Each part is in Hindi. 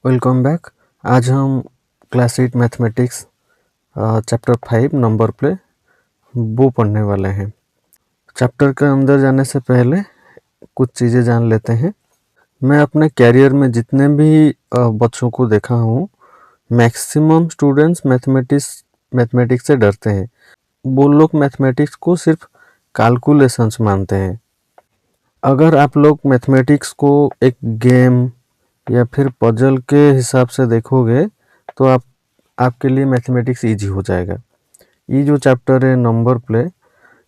Welcome back. आज हम class 8 mathematics chapter 5 number play वो पढ़ने वाले हैं। चैप्टर के अंदर जाने से पहले कुछ चीज़ें जान लेते हैं। मैं अपने कैरियर में जितने भी बच्चों को देखा हूँ, मैक्सिमम स्टूडेंट्स मैथमेटिक्स से डरते हैं। वो लोग मैथमेटिक्स को सिर्फ कैलकुलेशंस मानते हैं। अगर आप लोग मैथमेटिक्स को एक गेम या फिर पजल के हिसाब से देखोगे तो आपके लिए मैथमेटिक्स इजी हो जाएगा। ये जो चैप्टर है नंबर प्ले,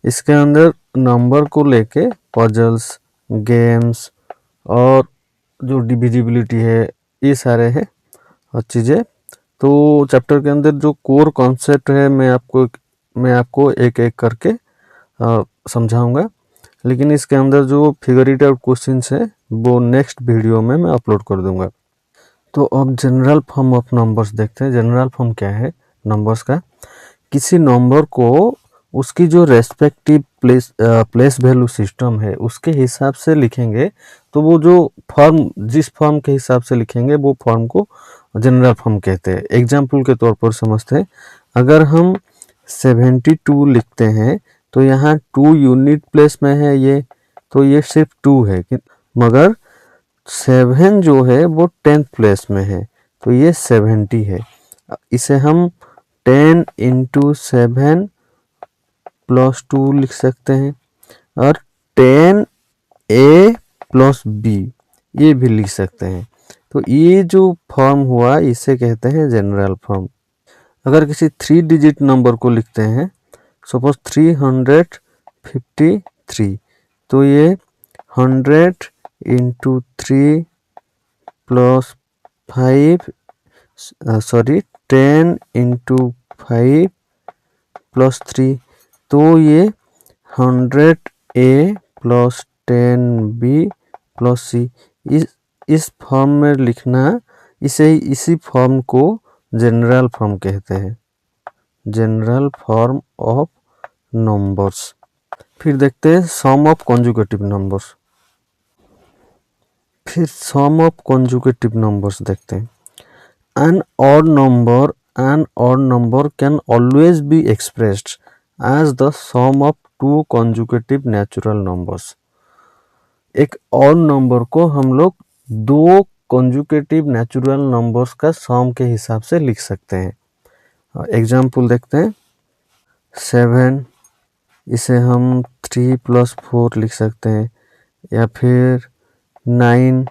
इसके अंदर नंबर को लेके पजल्स, गेम्स और जो डिविजिबिलिटी है, ये सारे हैं और चीज़ें। तो चैप्टर के अंदर जो कोर कॉन्सेप्ट है मैं आपको एक एक करके समझाऊंगा, लेकिन इसके अंदर जो फिगरेटिव क्वेश्चंस है वो नेक्स्ट वीडियो में मैं अपलोड कर दूंगा। तो अब जनरल फॉर्म ऑफ नंबर्स देखते हैं। जनरल फॉर्म क्या है नंबर्स का? किसी नंबर को उसकी जो रेस्पेक्टिव प्लेस वैल्यू सिस्टम है उसके हिसाब से लिखेंगे, तो वो जो फॉर्म जिस फॉर्म के हिसाब से लिखेंगे वो फॉर्म को जनरल फॉर्म कहते हैं। एग्जाम्पल के तौर पर समझते हैं। अगर हम 72 लिखते हैं तो यहाँ 2 यूनिट प्लेस में है ये, तो ये सिर्फ 2 है, मगर 7 जो है वो 10th प्लेस में है, तो ये 70 है। इसे हम 10 इंटू 7 प्लस 2 लिख सकते हैं, और 10 ए प्लस बी ये भी लिख सकते हैं। तो ये जो फॉर्म हुआ इसे कहते हैं जनरल फॉर्म। अगर किसी 3 डिजिट नंबर को लिखते हैं, सपोज 353, तो ये 100 इंटू 3 प्लस 5 10 इंटू 5 प्लस 3, तो ये 100 ए प्लस 10 बी प्लस सी, इस फॉर्म में लिखना, इसी फॉर्म को जनरल फॉर्म कहते हैं, जनरल फॉर्म ऑफ नंबर्स। फिर देखते हैं सम ऑफ कॉन्जुगेटिव नंबर्स। फिर सम ऑफ कॉन्जुगेटिव नंबर्स देखते हैं। An odd number can always be expressed as the sum of two consecutive natural numbers. एक odd नंबर को हम लोग 2 consecutive natural numbers का सम के हिसाब से लिख सकते हैं। एग्जाम्पल देखते हैं। 7, इसे हम 3 + 4 लिख सकते हैं, या फिर 9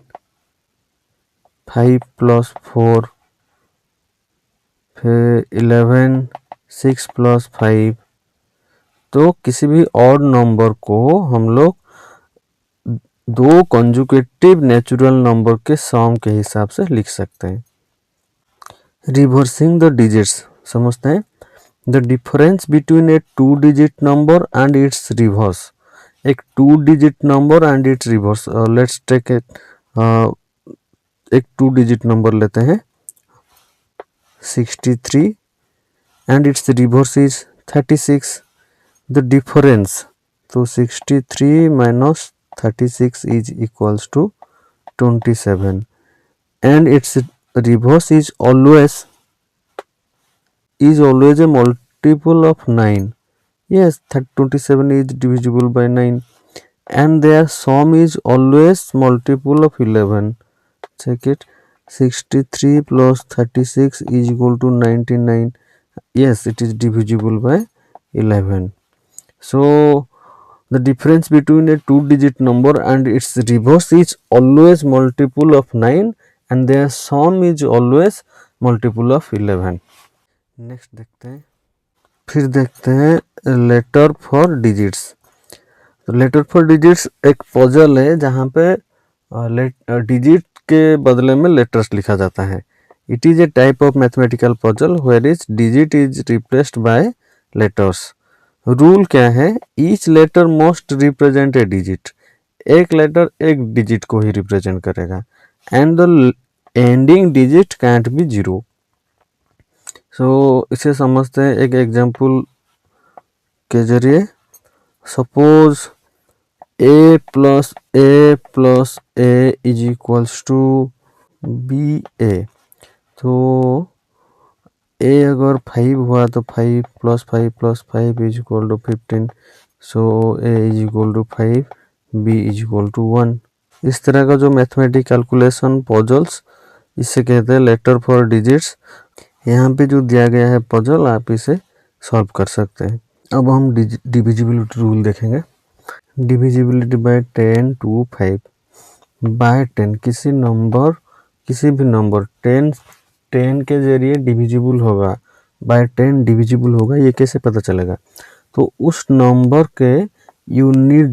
5 + 4, फिर 11 6 + 5। तो किसी भी ऑड नंबर को हम लोग 2 कंजुगेटिव नेचुरल नंबर के सम के हिसाब से लिख सकते हैं। रिवर्सिंग द डिजिट्स समझते हैं। The difference between a 2 digit number and its reverse. एक 2 digit number and its reverse, let's take एक 2 डिजिट नंबर लेते हैं 63 and its reverse is 36. The difference, so 63 minus 36 is equals to 27, and its reverse is always a multiple of 9. Yes, 27 is divisible by 9, and their sum is always multiple of 11. Check it. 63 plus 36 is equal to 99. Yes, it is divisible by 11. So the difference between a 2 digit number and its reverse is always multiple of 9, and their sum is always multiple of 11. Next देखते हैं। फिर देखते हैं लेटर फॉर डिजिट्स। तो लेटर फॉर डिजिट्स एक पजल है जहाँ पे डिजिट के बदले में लेटर्स लिखा जाता है। It is a type of mathematical puzzle where each digit is replaced by letters. Rule क्या है? Each letter must represent a digit. एक लेटर एक डिजिट को ही रिप्रेजेंट करेगा, and the ending digit can't be 0. So इसे समझते हैं एक एग्जाम्पल के जरिए। Suppose a plus a plus a is equals to ba. तो ए अगर 5 हुआ तो 5 plus 5 plus 5 is equal to 15। So A is equal to 5, B is equal to 1। इस तरह का जो मैथमेटिक कैलकुलेशन पजल्स, इसे कहते हैं लेटर फॉर डिजिट्स। यहाँ पे जो दिया गया है पजल, आप इसे सॉल्व कर सकते हैं। अब हम डिविजिबिलिटी रूल देखेंगे। डिविजिबिलिटी बाय 10 टू 5 बाय 10, किसी भी नंबर 10 के जरिए डिविजिबल होगा, बाय 10 डिविजिबल होगा, ये कैसे पता चलेगा? तो उस नंबर के यूनिट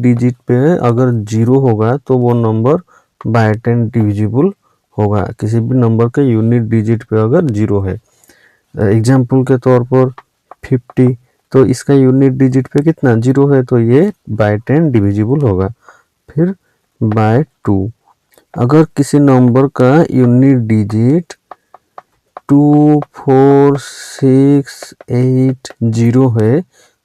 डिजिट पे अगर 0 होगा तो वो नंबर बाय 10 डिविजिबल होगा। किसी भी नंबर के यूनिट डिजिट पे अगर 0 है, एग्जाम्पल के तौर पर 50, तो इसका यूनिट डिजिट पे कितना 0 है, तो ये बाय 10 डिविजिबल होगा। फिर बाय 2, अगर किसी नंबर का यूनिट डिजिट 2, 4, 6, 8, 0 है,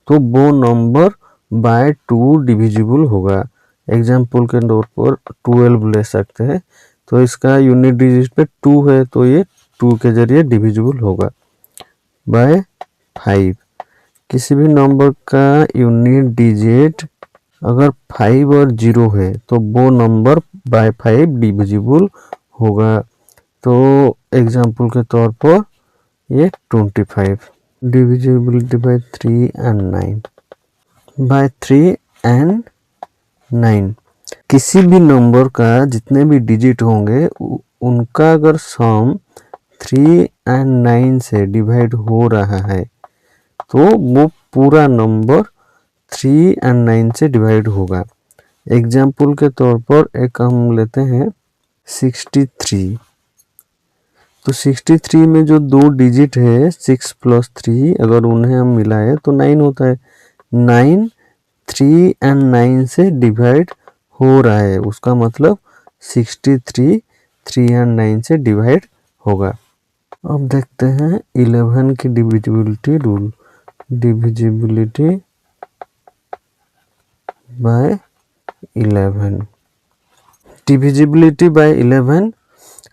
तो वो नंबर बाय 2 डिविजिबल होगा। एग्जाम्पल के तौर पर 12 ले सकते हैं, तो इसका यूनिट डिजिट पे 2 है, तो ये 2 के जरिए डिविजिबल होगा। बाय 5, किसी भी नंबर का यूनिट डिजिट अगर 5 और 0 है, तो वो नंबर बाय 5 डिविजिबल होगा। तो एग्जाम्पल के तौर पर ये 25। Divisibility by 3 and 9, by 3 and 9, किसी भी नंबर का जितने भी डिजिट होंगे उनका अगर सम 3 एंड 9 से डिवाइड हो रहा है, तो वो पूरा नंबर 3 एंड 9 से डिवाइड होगा। एग्जाम्पल के तौर पर एक हम लेते हैं 63। तो 63 में जो 2 डिजिट है 6 प्लस 3, अगर उन्हें हम मिलाएं तो 9 होता है। 9 3 एंड 9 से डिवाइड हो रहा है, उसका मतलब 63 3 एंड 9 से डिवाइड होगा। अब देखते हैं 11 की divisibility rule. Divisibility bye 11, divisibility bye 11,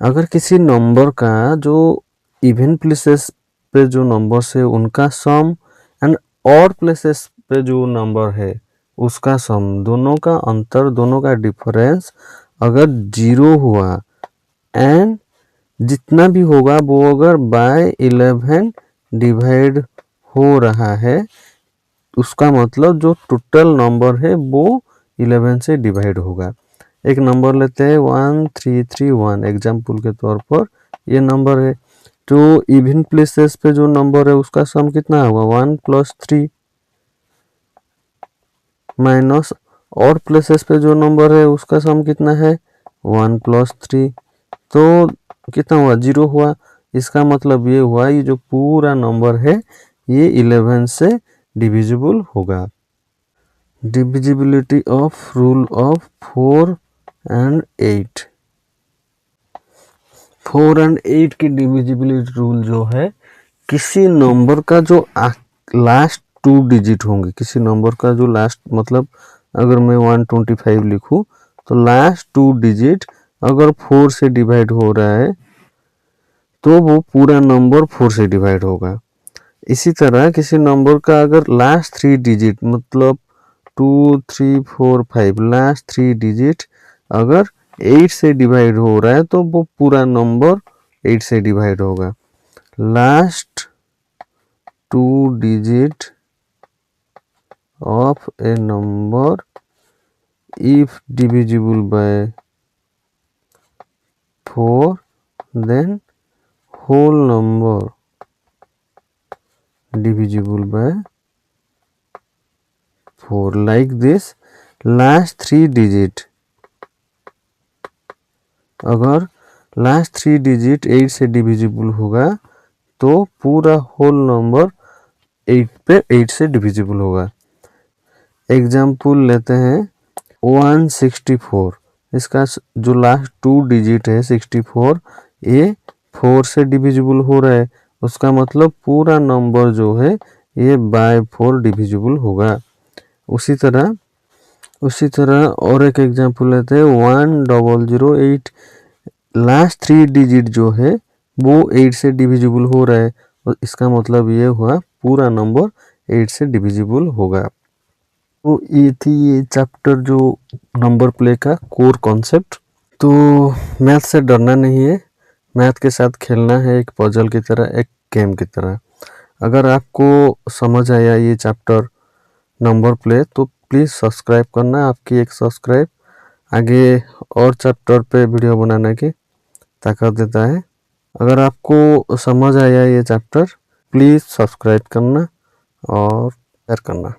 अगर किसी नंबर का जो इवन प्लेसेस पे जो नंबर्स है उनका सम एंड ऑड प्लेसेस पे जो नंबर है उसका सम, दोनों का अंतर, दोनों का डिफरेंस अगर 0 हुआ एंड जितना भी होगा वो अगर बाय 11 डिवाइड हो रहा है, उसका मतलब जो टोटल नंबर है वो 11 से डिवाइड होगा। एक नंबर लेते हैं 1331, एग्जाम्पल के तौर पर ये नंबर है। तो इवन प्लेसेस पे जो नंबर है उसका सम कितना होगा 1 प्लस 3, माइनस और प्लेसेस पे जो नंबर है उसका सम कितना है 1 प्लस 3, तो कितना हुआ 0 हुआ। इसका मतलब ये हुआ ये जो पूरा नंबर है ये 11 से डिविजिबल होगा। Divisibility of rule of 4 and 8, 4 and 8 की डिविजिबिलिटी रूल जो है, किसी नंबर का जो लास्ट 2 डिजिट होंगे, किसी नंबर का जो लास्ट, मतलब अगर मैं 125 लिखूं तो लास्ट 2 डिजिट अगर 4 से डिवाइड हो रहा है तो वो पूरा नंबर 4 से डिवाइड होगा। इसी तरह किसी नंबर का अगर लास्ट 3 डिजिट, मतलब 2, 3, 4, 5, लास्ट 3 डिजिट अगर 8 से डिवाइड हो रहा है तो वो पूरा नंबर 8 से डिवाइड होगा। Last 2 digit of a number if divisible by 4, then whole number divisible by 4, like this। last 3 digit अगर लास्ट 3 डिजिट 8 से डिविजिबल होगा तो पूरा होल नंबर 8 पे 8 से डिविजिबल होगा। एग्जाम्पल लेते हैं 164, इसका जो लास्ट 2 डिजिट है 64, ये 4 से डिविजिबल हो रहा है, उसका मतलब पूरा नंबर जो है ये बाय 4 डिविजिबल होगा। उसी तरह और एक एग्जाम्पल लेते हैं 1008, लास्ट 3 डिजिट जो है वो 8 से डिविजिबल हो रहा है, और इसका मतलब ये हुआ पूरा नंबर 8 से डिविजिबल होगा। तो ये थी ये चैप्टर जो नंबर प्ले का कोर कॉन्सेप्ट। तो मैथ से डरना नहीं है, मैथ के साथ खेलना है एक पजल की तरह, एक गेम की तरह। अगर आपको समझ आया ये चैप्टर नंबर प्ले तो प्लीज़ सब्सक्राइब करना। आपकी एक सब्सक्राइब आगे और चैप्टर पे वीडियो बनाने की ताकत देता है। अगर आपको समझ आया ये चैप्टर प्लीज़ सब्सक्राइब करना और शेयर करना।